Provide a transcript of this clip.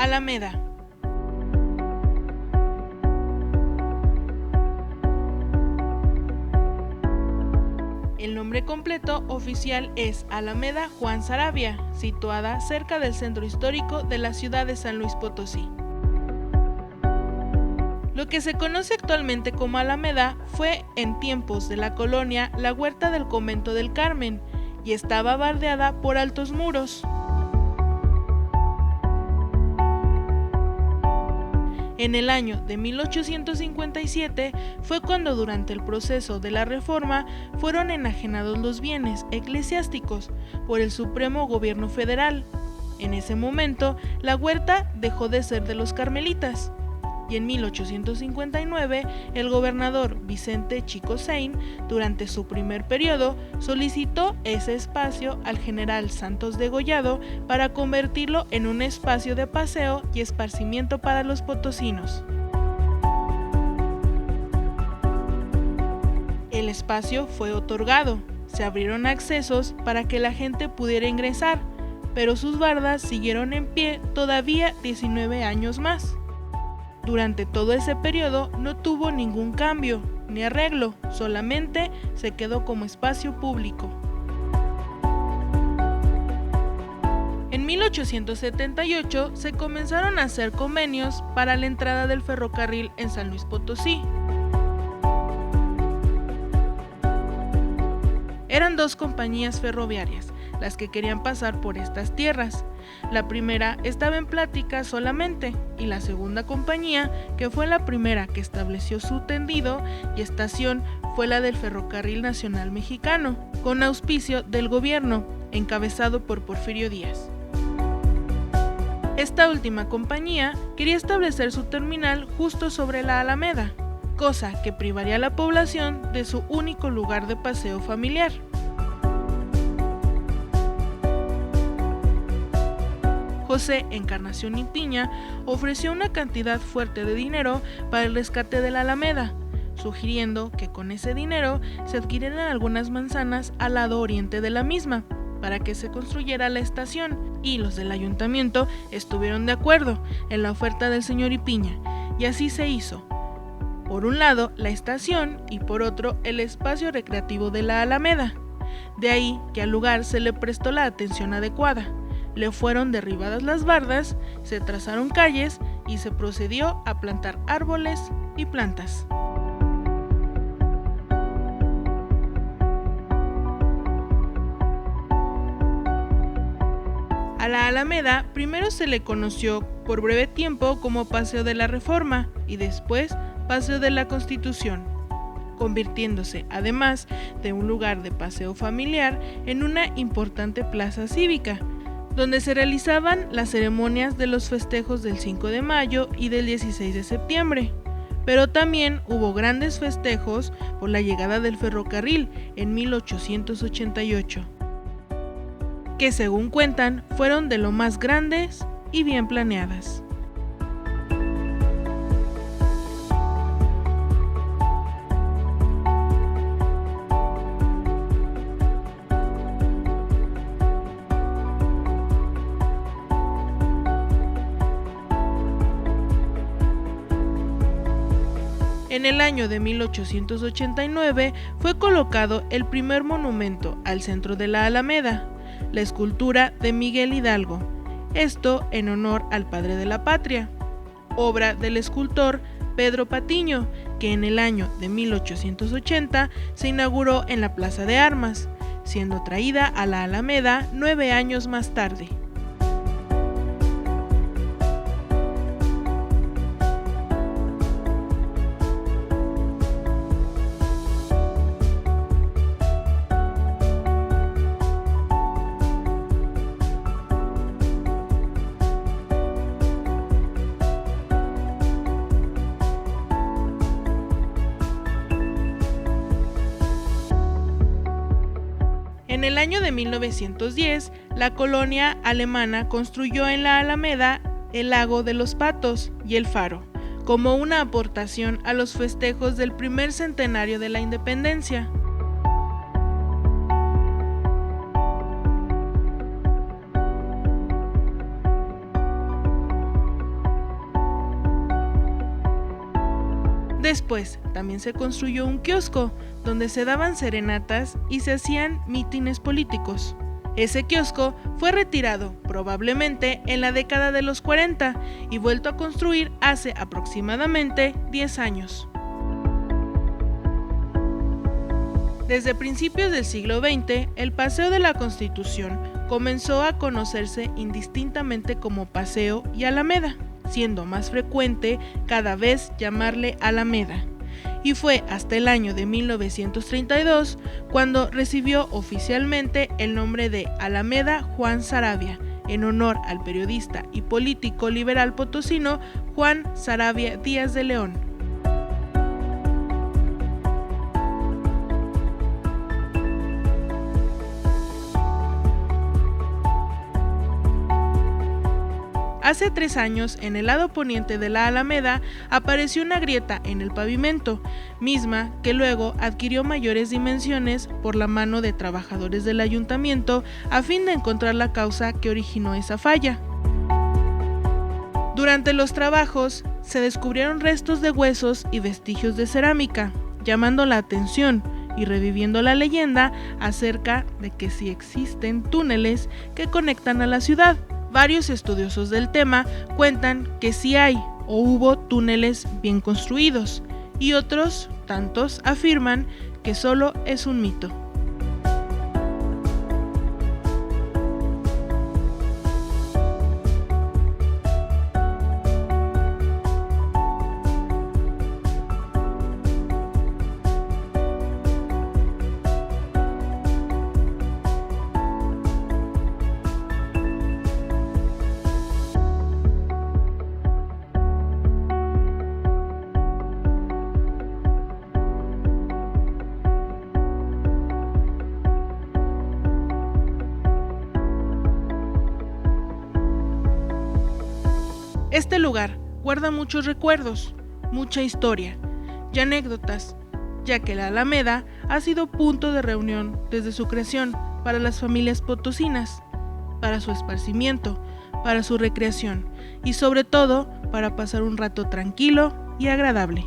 Alameda. El nombre completo oficial es Alameda Juan Saravia, situada cerca del centro histórico de la ciudad de San Luis Potosí. Lo que se conoce actualmente como Alameda fue en tiempos de la colonia la huerta del convento del Carmen y estaba bardeada por altos muros. En el año de 1857 fue cuando durante el proceso de la Reforma fueron enajenados los bienes eclesiásticos por el Supremo Gobierno Federal. En ese momento, la huerta dejó de ser de los carmelitas. Y en 1859, el gobernador Vicente Chicosein, durante su primer periodo, solicitó ese espacio al general Santos Degollado para convertirlo en un espacio de paseo y esparcimiento para los potosinos. El espacio fue otorgado, se abrieron accesos para que la gente pudiera ingresar, pero sus bardas siguieron en pie todavía 19 años más. Durante todo ese periodo no tuvo ningún cambio ni arreglo, solamente se quedó como espacio público. En 1878 se comenzaron a hacer convenios para la entrada del ferrocarril en San Luis Potosí. Eran dos compañías ferroviarias las que querían pasar por estas tierras. La primera estaba en plática solamente, y la segunda compañía, que fue la primera que estableció su tendido y estación, fue la del Ferrocarril Nacional Mexicano, con auspicio del gobierno, encabezado por Porfirio Díaz. Esta última compañía quería establecer su terminal justo sobre la Alameda, cosa que privaría a la población de su único lugar de paseo familiar. José Encarnación y Piña ofreció una cantidad fuerte de dinero para el rescate de la Alameda, sugiriendo que con ese dinero se adquirieran algunas manzanas al lado oriente de la misma, para que se construyera la estación, y los del ayuntamiento estuvieron de acuerdo en la oferta del señor Ipiña, y así se hizo. Por un lado, la estación y por otro, el espacio recreativo de la Alameda. De ahí que al lugar se le prestó la atención adecuada. Le fueron derribadas las bardas, se trazaron calles y se procedió a plantar árboles y plantas. A la Alameda primero se le conoció por breve tiempo como Paseo de la Reforma y después Paseo de la Constitución, convirtiéndose además de un lugar de paseo familiar en una importante plaza cívica, donde se realizaban las ceremonias de los festejos del 5 de mayo y del 16 de septiembre. Pero también hubo grandes festejos por la llegada del ferrocarril en 1888, que según cuentan fueron de lo más grandes y bien planeadas. En el año de 1889 fue colocado el primer monumento al centro de la Alameda, la escultura de Miguel Hidalgo, esto en honor al padre de la patria, obra del escultor Pedro Patiño, que en el año de 1880 se inauguró en la Plaza de Armas, siendo traída a la Alameda 9 años más tarde. En el año de 1910, la colonia alemana construyó en la Alameda el Lago de los Patos y el Faro, como una aportación a los festejos del primer centenario de la independencia. Después, también se construyó un kiosco, donde se daban serenatas y se hacían mítines políticos. Ese kiosco fue retirado, probablemente en la década de los 40, y vuelto a construir hace aproximadamente 10 años. Desde principios del siglo XX, el Paseo de la Constitución comenzó a conocerse indistintamente como Paseo y Alameda, siendo más frecuente cada vez llamarle Alameda. Y fue hasta el año de 1932 cuando recibió oficialmente el nombre de Alameda Juan Saravia, en honor al periodista y político liberal potosino Juan Saravia Díaz de León. Hace 3 años, en el lado poniente de la Alameda, apareció una grieta en el pavimento, misma que luego adquirió mayores dimensiones por la mano de trabajadores del ayuntamiento a fin de encontrar la causa que originó esa falla. Durante los trabajos, se descubrieron restos de huesos y vestigios de cerámica, llamando la atención y reviviendo la leyenda acerca de que sí existen túneles que conectan a la ciudad. Varios estudiosos del tema cuentan que sí hay o hubo túneles bien construidos, y otros tantos afirman que solo es un mito. Este lugar guarda muchos recuerdos, mucha historia y anécdotas, ya que la Alameda ha sido punto de reunión desde su creación para las familias potosinas, para su esparcimiento, para su recreación y sobre todo para pasar un rato tranquilo y agradable.